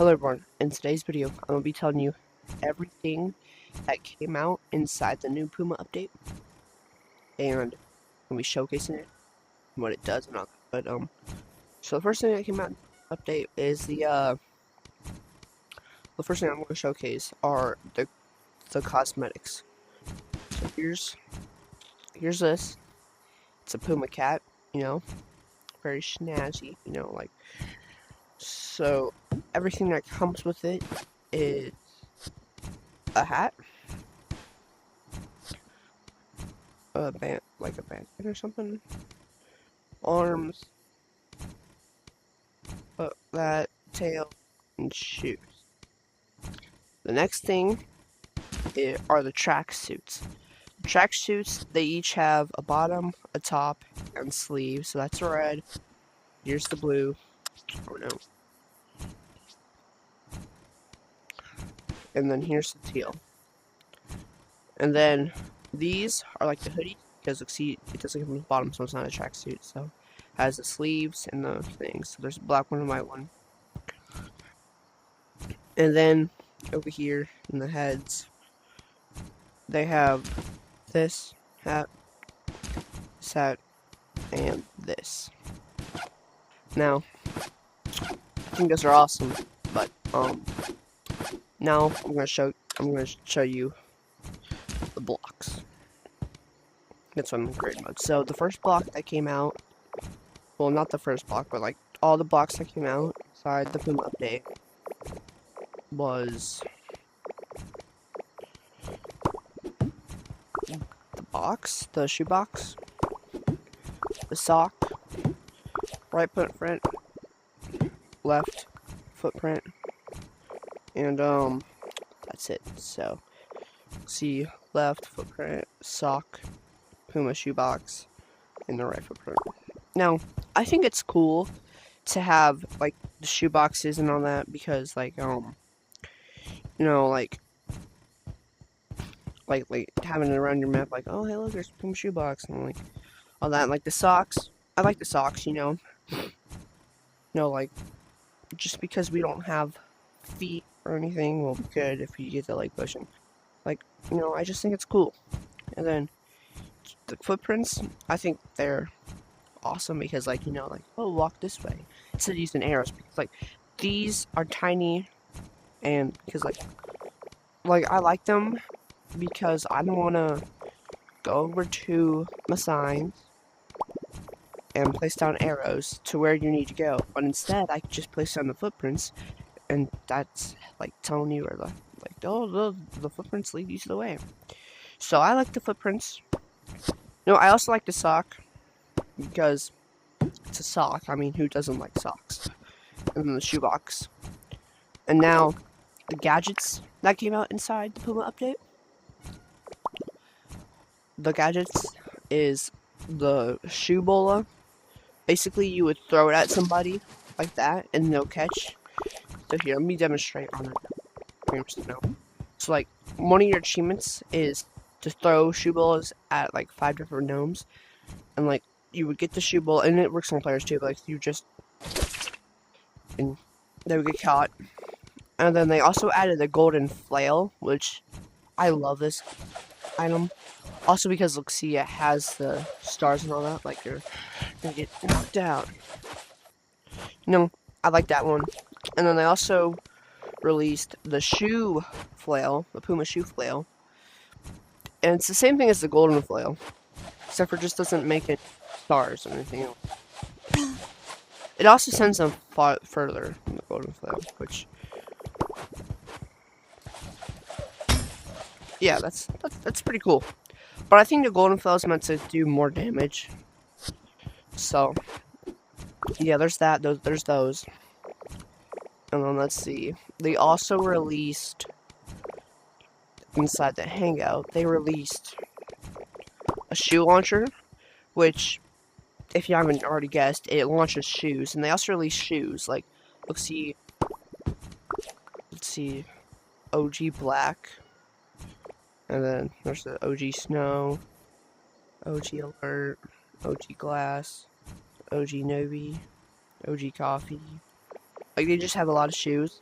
Hello everyone, in today's video I'm going to be telling you everything that came out inside the new Puma update, and I'm going to be showcasing it, and what it does and all that. But so the first thing that came out in the update is the first thing I'm going to showcase are the cosmetics. So here's this. It's a Puma cat, very snazzy, like. So everything that comes with it is a hat, a band, like a bandana or something, arms, that, tail, and shoes. The next thing are the track suits. Track suits, they each have a bottom, a top, and sleeves. So that's red. Here's the blue. Oh no. And then here's the teal. And then these are like the hoodie, because look, see, it doesn't come with the bottom, so it's not a track suit. So it has the sleeves and the things. So there's a black one and a white one. And then over here in the heads, they have this hat, and this. Now, I think those are awesome, but now I'm gonna show you the blocks. That's what I'm in grade mode. So the first block that came out, well, not the first block, but like all the blocks that came out inside the Puma update was the shoe box, the sock, right footprint, left footprint, and that's it. So see, left footprint, sock, Puma shoebox, and the right footprint. Now, I think it's cool to have like the shoe boxes and all that, because like like having it around your map, like, oh hey look, there's a Puma shoebox, and like all that. And, like the socks, I like the socks, like just because we don't have feet or anything, will be good if you get the leg cushion. Like, I just think it's cool. And then the footprints, I think they're awesome because, like, oh, walk this way instead of using arrows, because like these are tiny, and because like I like them because I don't want to go over to my signs and place down arrows to where you need to go, but instead I just place down the footprints, and that's like telling you where the footprints lead you to the way. So I like the footprints. I also like the sock because it's a sock. I mean, who doesn't like socks? And then the shoebox. And now the gadgets that came out inside the Puma update. The gadgets is the shoe bola. Basically, you would throw it at somebody like that, and they'll catch. So here, let me demonstrate on it. So like, one of your achievements is to throw shoe bolas at like 5 different gnomes, and like you would get the shoe bola, and it works on players too. But, like, and they would get caught. And then they also added the golden flail, which I love this item. Also because, look, see, it has the stars and all that, like you're gonna get knocked out. I like that one. And then they also released the shoe flail, the Puma shoe flail. And it's the same thing as the golden flail, except for it just doesn't make it stars or anything else. It also sends them far further than the golden flail, which, yeah, that's pretty cool. But I think the golden flail is meant to do more damage. So yeah, there's that. There's those. And then let's see. They also released inside the hangout. They released a shoe launcher, which, if you haven't already guessed, it launches shoes. And they also released shoes. Like, let's see, OG Black. And then there's the OG Snow, OG Alert, OG Glass, OG Novi, OG Coffee. Like, they just have a lot of shoes.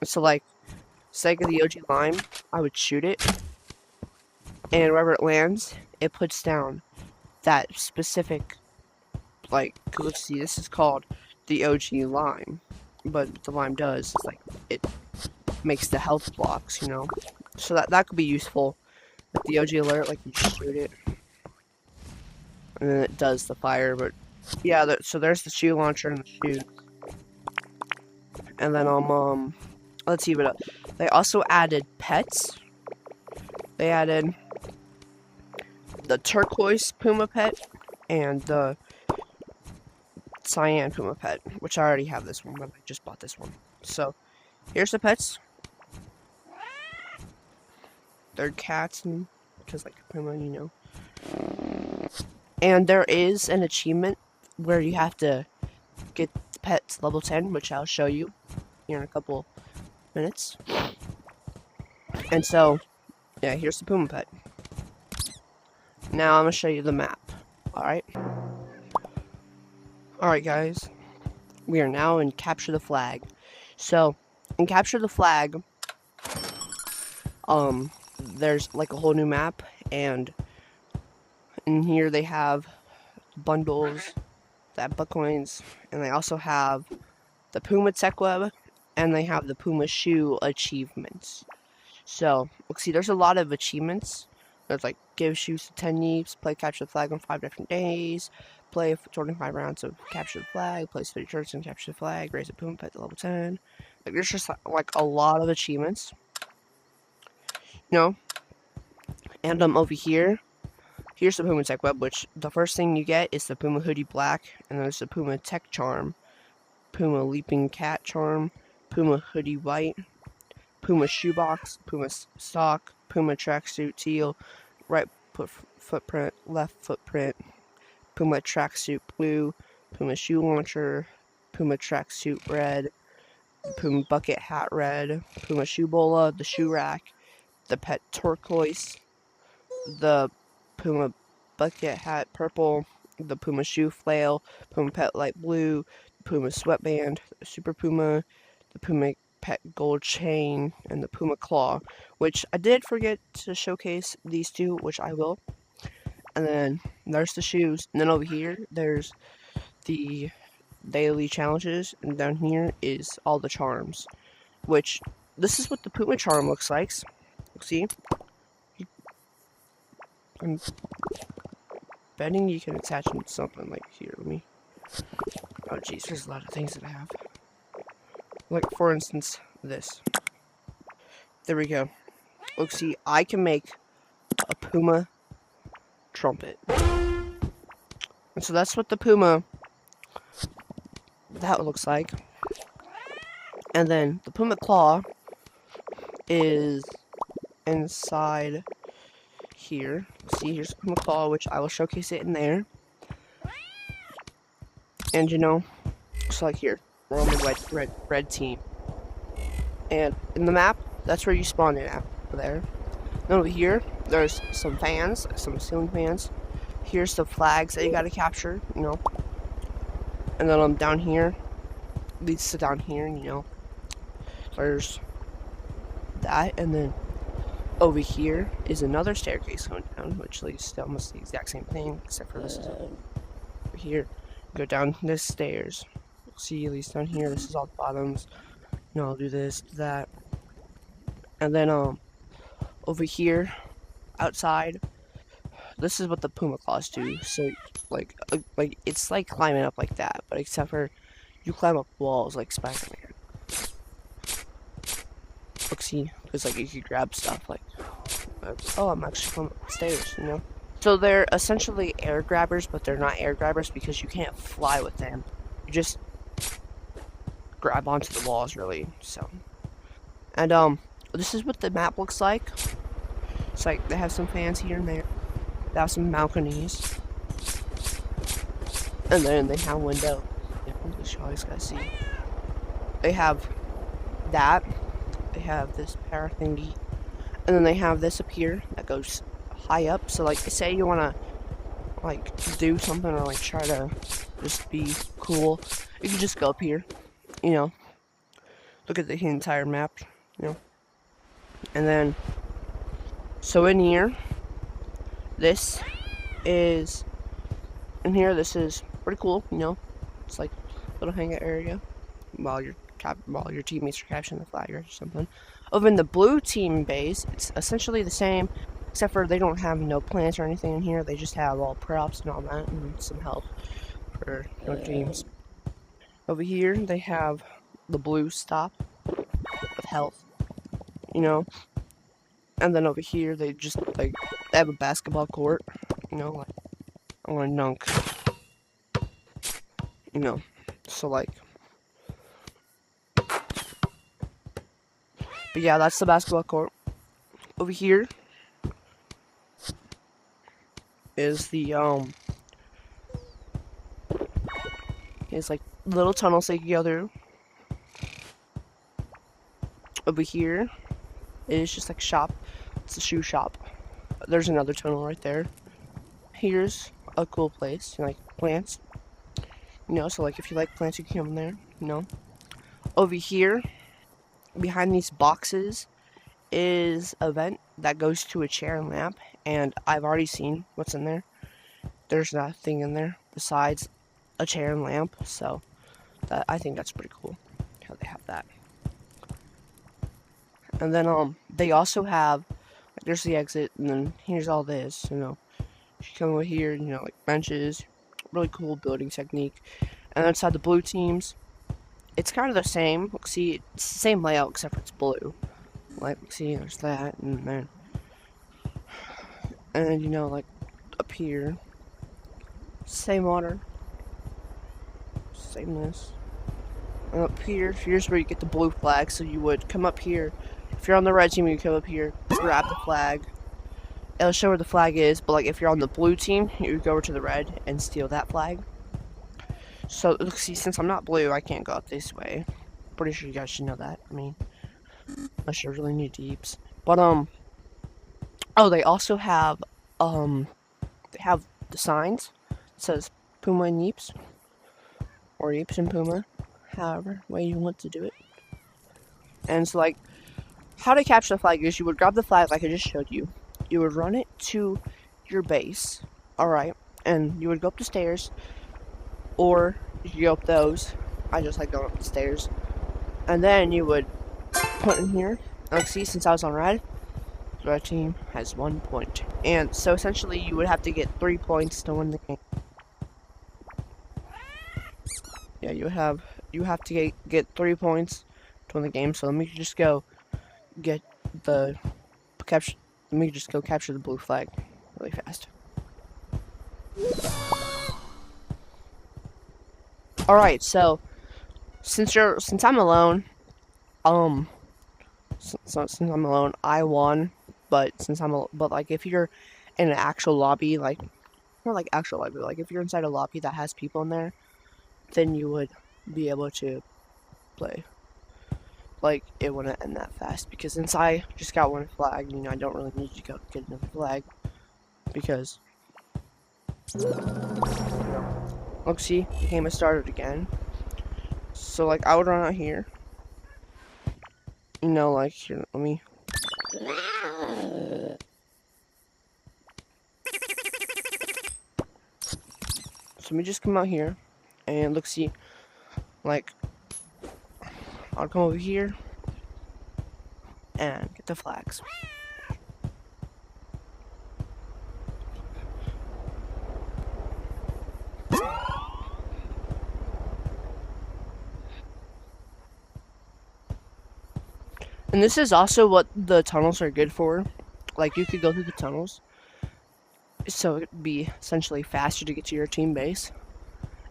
So like, say I get the OG lime, I would shoot it, and wherever it lands, it puts down that specific, like, let's see, this is called the OG lime. But what the lime does is like it makes the health blocks, you know. So that could be useful. Like the OG alert, like you shoot it, and then it does the fire. But yeah, so there's the shoe launcher and the shoe, and then let's see, but they also added pets. They added the turquoise Puma pet and the cyan Puma pet, which I already have this one, but I just bought this one. So here's the pets. They're cats, and just like Puma, you know. And there is an achievement where you have to get the pets level 10, which I'll show you here in a couple minutes. And so, yeah, here's the Puma pet. Now I'm gonna show you the map. Alright. Alright, guys. We are now in Capture the Flag. So, in Capture the Flag, there's like a whole new map, and in here they have bundles, that buck coins, and they also have the Puma Tech Web, and they have the Puma Shoe achievements. So, let's see, there's a lot of achievements. There's like, give shoes to 10 Yeeps, play Capture the Flag on 5 different days, play 25 rounds of Capture the Flag, play 30 turns and Capture the Flag, raise a Puma pet to level 10. Like, there's just like a lot of achievements. You know? And over here, here's the Puma Tech Web, which the first thing you get is the Puma Hoodie Black, and there's the Puma Tech Charm, Puma Leaping Cat Charm, Puma Hoodie White, Puma Shoebox, Puma Sock, Puma Tracksuit Teal, right footprint, left footprint, Puma Tracksuit Blue, Puma Shoe Launcher, Puma Tracksuit Red, Puma Bucket Hat Red, Puma Shoe Bola, the Shoe Rack, the Pet Turquoise, the Puma Bucket Hat Purple, the Puma Shoe Flail, Puma Pet Light Blue, Puma Sweatband, the Super Puma, the Puma Pet Gold Chain, and the Puma Claw, which I did forget to showcase these two, which I will. And then there's the shoes, and then over here there's the daily challenges, and down here is all the charms, which this is what the Puma charm looks like. See? I'm betting you can attach them to something like here. Let me. Oh, jeez, there's a lot of things that I have. Like, for instance, this. There we go. Look, see, I can make a Puma trumpet. And so that's what the Puma, that looks like. And then the Puma claw is inside here. See, here's the Puma claw, which I will showcase it in there. And you know, looks like here, we're on the red team. And in the map, that's where you spawn in at, over there. Then over here, there's some fans, some ceiling fans. Here's the flags that you gotta capture, you know. And then down here, leads to down here, you know. There's that, and then over here is another staircase going down, which leads to almost the exact same thing, except for this is over here. Go down this stairs. See, at least down here, this is all the bottoms. You know, I'll do this, do that. And then, over here, outside, this is what the Puma claws do. So, like, it's like climbing up like that, but except for you climb up walls like Spider-Man. Look, see, because, like, you can grab stuff, like, oh, I'm actually climbing up the stairs, you know? So they're essentially air grabbers, but they're not air grabbers because you can't fly with them. You just grab onto the walls, really, so. And, this is what the map looks like. It's like, they have some fans here and there. They have some balconies. And then they have window. Yeah, I'm just always gotta see. They have that. They have this power thingy. And then they have this up here that goes high up. So, like, say you wanna, like, do something or, like, try to just be cool. You can just go up here, you know. look at the entire map, you know. And then, so in here, this is, this is pretty cool, you know. It's like a little hangout area while your teammates are capturing the flag or something. Over in the blue team base, it's essentially the same, except for they don't have no plants or anything in here. They just have all props and all that, and some health for their teams. Over here, they have the blue stop with health, you know. And then over here, they just they have a basketball court, you know. Like I want to dunk, you know. So like. But yeah, that's the basketball court. Over here is the is like little tunnels they can go through. Over here is just like a shop. It's a shoe shop. There's another tunnel right there. Here's a cool place, you know, like plants. You know, so like if you like plants, you can come in there. You know. Over here, behind these boxes, is a vent that goes to a chair and lamp, and I've already seen what's in there. There's nothing in there besides a chair and lamp, so I think that's pretty cool how they have that. And then they also have, like, there's the exit, and then here's all this, you know. You come over here, you know, like benches, really cool building technique. And inside the blue teams, it's kind of the same. Look, see, it's the same layout except for it's blue. Like, see, there's that, and then you know, like up here, same water, same this. And up here's where you get the blue flag. So you would come up here. If you're on the red team, you come up here, grab the flag. It'll show where the flag is, but like if you're on the blue team, you would go over to the red and steal that flag. So look, see, since I'm not blue, I can't go up this way. Pretty sure you guys should know that. I mean, unless you really need Yeeps. But oh, they also have they have the signs. It says Puma and Yeeps, or Yeeps and Puma, however way you want to do it. And it's like, how to capture the flag is you would grab the flag like I just showed you. You would run it to your base, alright, and you would go up the stairs, or you could go up those. I just like going up the stairs. And then you would put in here. Like, see, since I was on red, the red team has 1 point. And so essentially you would have to get 3 points to win the game. Yeah, you have to get 3 points to win the game. So let me just go get the capture. Let me just go capture the blue flag really fast. Alright, so since I'm alone, since I'm alone, I won. But but like if you're in an actual lobby, like not like actual lobby, like if you're inside a lobby that has people in there, then you would be able to play. Like, it wouldn't end that fast, because since I just got 1 flag, you know, I don't really need to go get another flag, because, look, see, the game has started again. So, like, I would run out here, you know, like, here, let me, so let me just come out here, and look, see, like, I'll come over here and get the flags. And this is also what the tunnels are good for. Like, you could go through the tunnels, so it'd be essentially faster to get to your team base.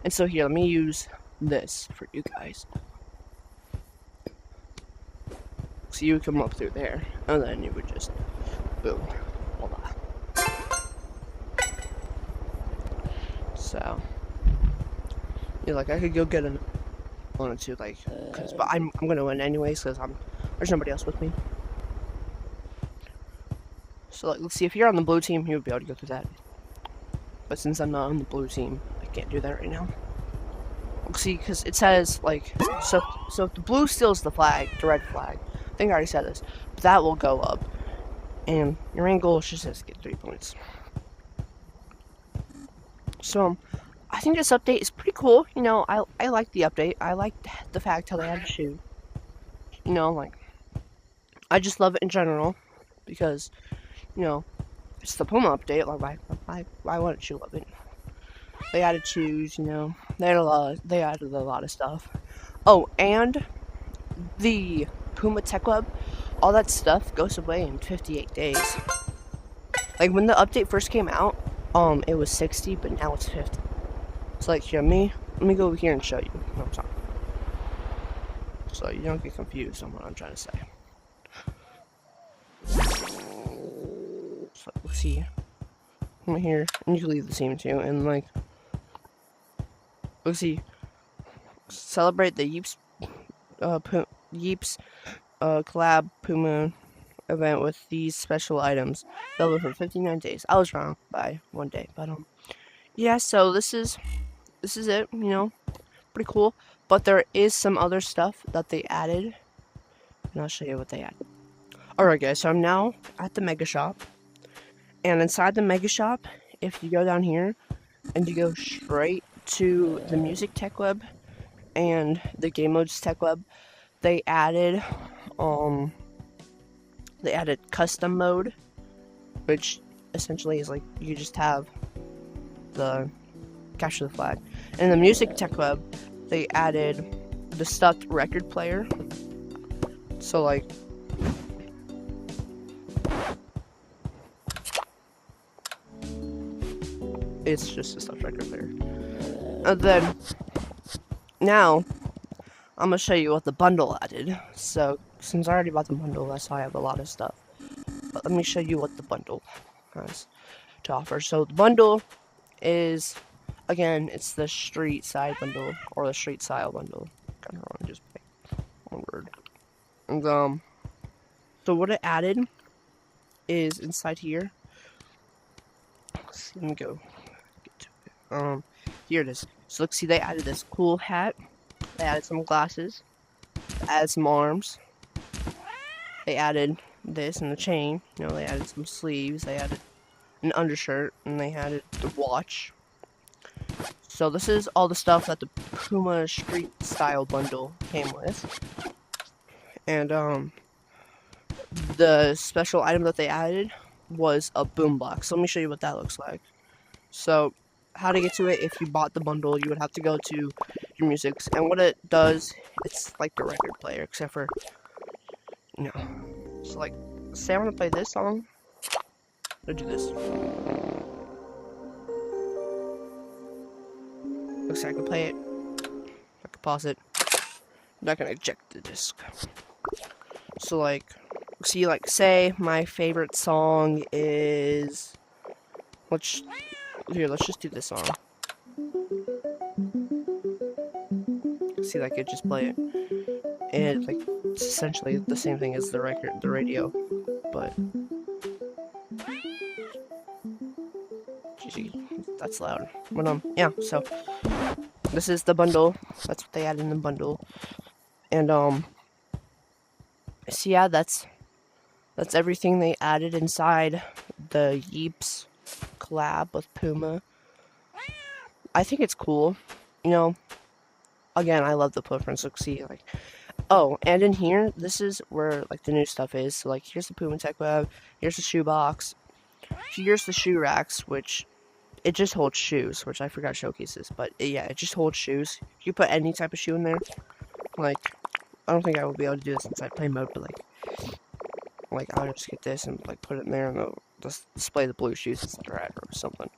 And so here, let me use this for you guys. So you would come up through there, and then you would just, boom, voila. So, yeah, like I could go get an, wanted to, like, but I'm gonna win anyways, cause there's nobody else with me. So like, let's see, if you're on the blue team, you would be able to go through that. But since I'm not on the blue team, I can't do that right now. See, because it says, like, so if the blue steals the flag, the red flag, I think I already said this, but that will go up. And your main goal is just to get 3 points. So, I think this update is pretty cool. You know, I like the update. I like the fact how they had a shoe. You know, like, I just love it in general. Because, you know, it's the Puma update. Like, why wouldn't you love it? They added shoes, you know. They added a lot of stuff. Oh, and the Puma Tech Web, all that stuff goes away in 58 days. Like when the update first came out, it was 60, but now it's 50. It's like, yeah, let me go over here and show you what I'm talking about. So you don't get confused on what I'm trying to say. So let's see. I'm here, and you can leave the scene too, and like, let's see. Celebrate the Yeeps, collab Puma event with these special items available for 59 days. I was wrong by 1 day, but yeah. So this is it. You know, pretty cool. But there is some other stuff that they added, and I'll show you what they added. All right, guys. So I'm now at the Mega Shop, and inside the Mega Shop, if you go down here and you go straight to the Music Tech Web and the Game Modes Tech Web, they added custom mode, which essentially is like you just have the capture the flag. In the Music Tech Web, they added the stuffed record player. So like, it's just a stuffed record player. And then now I'm gonna show you what the bundle added. So since I already bought the bundle, that's why I have a lot of stuff. But let me show you what the bundle has to offer. So the bundle is, again, it's the street side bundle, or the street style bundle. Kind of wrong, just one word. And so what it added is inside here. Let me go get to it. Here it is. So look, see, they added this cool hat. They added some glasses. They added some arms. They added this and the chain. You know, they added some sleeves. They added an undershirt, and they added the watch. So this is all the stuff that the Puma Street Style bundle came with. And the special item that they added was a boombox. So let me show you what that looks like. So how to get to it: if you bought the bundle, you would have to go to your musics, and what it does, it's like the record player, except for, you know, so like, say I want to play this song, I'll do this. Looks like I can play it. I can pause it. I'm not gonna eject the disc. So like, see, like, say my favorite song is, let's just do this song. See, like, it just play it, and like, it's essentially the same thing as the radio, but geez, that's loud. But yeah. So this is the bundle. That's what they added in the bundle, and so yeah, that's everything they added inside the Yeeps collab with Puma. I think it's cool, you know. Again, I love the footprints. Look, see, like, oh, and in here, this is where like the new stuff is. So like, here's the Puma Tech Web, here's the shoe box, here's the shoe racks, which it just holds shoes, which I forgot showcases, but yeah, it just holds shoes. You put any type of shoe in there. Like, I don't think I will be able to do this inside play mode, but like I'll just get this and like put it in there, and it'll just display the blue shoes instead of red or something.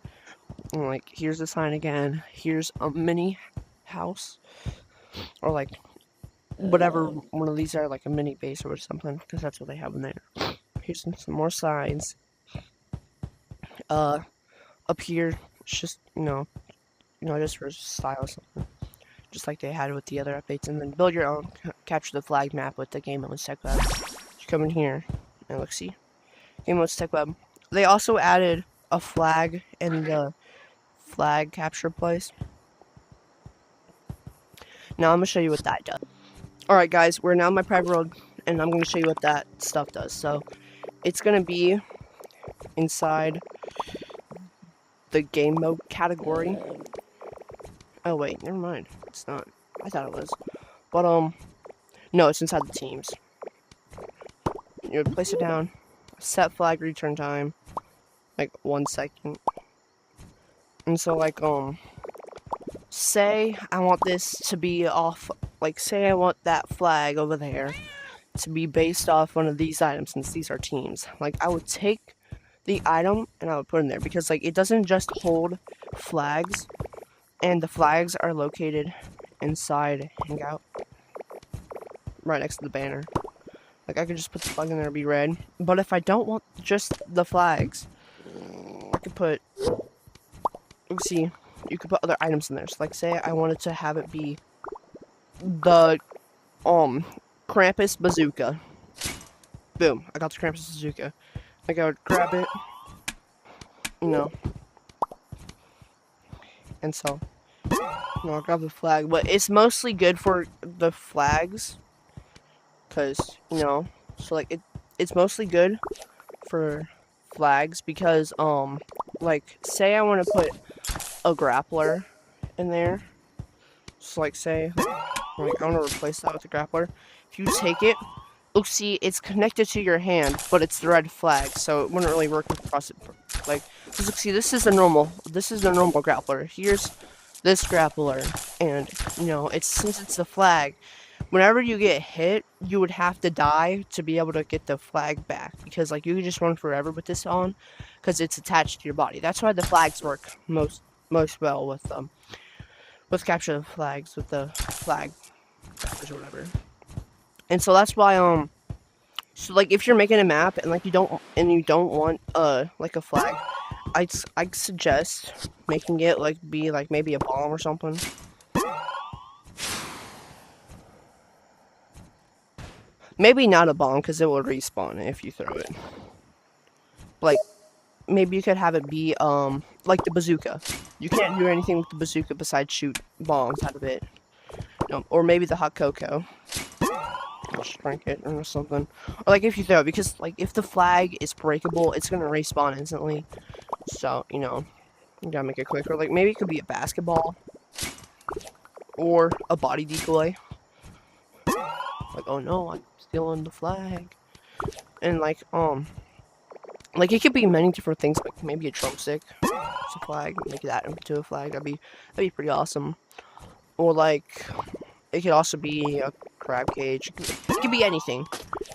And like, here's the sign again. Here's a mini house, or like whatever one of these are, like a mini base or something, because that's what they have in there. Here's some more signs. Up here, it's just you know, just for style or something, just like they had with the other updates. And then build your own capture the flag map with the Game Modes Tech Web. You come in here and look, see, Game Modes Tech Web. They also added a flag in the flag capture place. Now I'm gonna show you what that does. Alright guys, we're now in my private world, and I'm gonna show you what that stuff does. So, it's gonna be inside the game mode category. Oh wait, never mind. It's not. I thought it was. But, no, it's inside the teams. You would place it down, set flag return time, like 1 second. And so, like, say I want this to be off, like, say I want that flag over there to be based off one of these items, since these are teams. Like, I would take the item and I would put it in there, because, like, it doesn't just hold flags, and the flags are located inside Hangout, right next to the banner. Like, I could just put the flag in there and be red. But if I don't want just the flags, I could put, let's see, you could put other items in there. So, like, say I wanted to have it be the, Krampus bazooka. Boom, I got the Krampus bazooka. Like, I would grab it, you know, and so, you know, I'll grab the flag. But it's mostly good for the flags, because, you know, so, like, it's mostly good for flags, because, like, say I want to put a grappler in there. So, like, say, like, I want to replace that with a grappler. If you take it, look, see, it's connected to your hand, but it's the red flag, so it wouldn't really work across it. Like, look, see, this is the normal grappler. Here's this grappler, and, you know, since it's the flag, whenever you get hit, you would have to die to be able to get the flag back, because, like, you could just run forever with this on, because it's attached to your body. That's why the flags work most well with capture the flags, with the flag or whatever. And so that's why, so, like, if you're making a map and, like, you don't want, like, a flag, I'd suggest making it, like, be, like, maybe a bomb or something. Maybe not a bomb, because it will respawn if you throw it. Like, maybe you could have it be, like the bazooka. You can't do anything with the bazooka besides shoot bombs out of it. No, or maybe the hot cocoa. Shrink it or something. Or, like, if you throw it, because, like, if the flag is breakable, it's gonna respawn instantly. So, you know, you gotta make it quick. Or, like, maybe it could be a basketball. Or a body decoy. Like, oh no, I'm stealing the flag. And, like, it could be many different things, like maybe a drumstick. It's a flag, make that into a flag. That'd be pretty awesome. Or, like, it could also be a crab cage. It could be anything.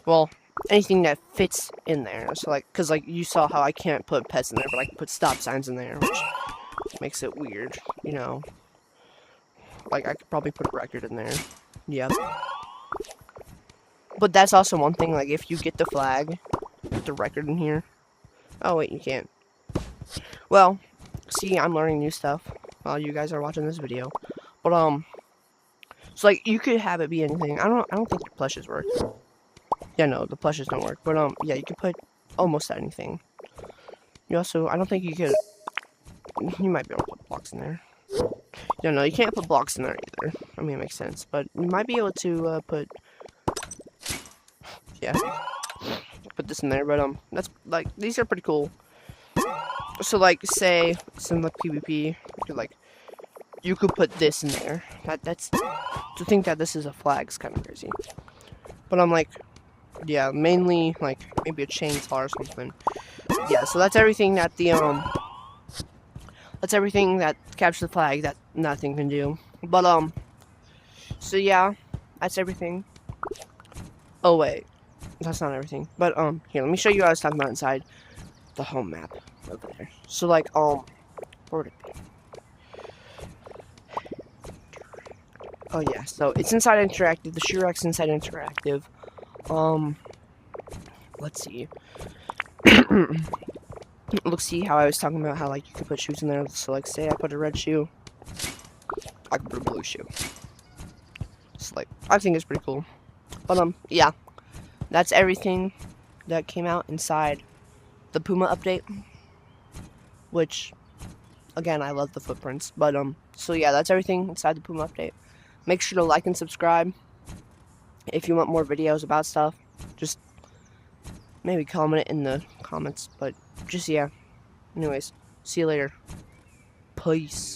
Well, anything that fits in there. So, like, because, like, you saw how I can't put pets in there, but I can put stop signs in there, which makes it weird, you know. Like, I could probably put a record in there. Yep. But that's also one thing, like, if you get the flag, put the record in here. Oh, wait, you can't. Well, see, I'm learning new stuff while you guys are watching this video. But, so, like, you could have it be anything. I don't think the plushes work. Yeah, no, the plushes don't work. But, yeah, you can put almost anything. You also, I don't think you could, you might be able to put blocks in there. Yeah, no, you can't put blocks in there either. I mean, it makes sense. But you might be able to, put, yeah, put this in there. But, that's, like, these are pretty cool. So, like, say, some, like, PvP, you could put this in there. That's, to think that this is a flag is kind of crazy. But I'm like, yeah, mainly, like, maybe a chainsaw or something. Yeah, so that's everything that that's everything that captures the flag that nothing can do. But, so yeah, that's everything. Oh, wait, that's not everything. But, here, let me show you what I was talking about inside the home map over there. So, like, where would it be? Oh, yeah, so it's inside interactive. The shoe rack's inside interactive. Let's see. Let's see how I was talking about how, like, you could put shoes in there. So, like, say I put a red shoe, I could put a blue shoe. So, like, I think it's pretty cool. But, yeah, that's everything that came out inside the Puma update, which, again, I love the footprints. But, so yeah, that's everything inside the Puma update. Make sure to like and subscribe if you want more videos about stuff. Just maybe comment it in the comments, but just, yeah. Anyways, see you later. Peace.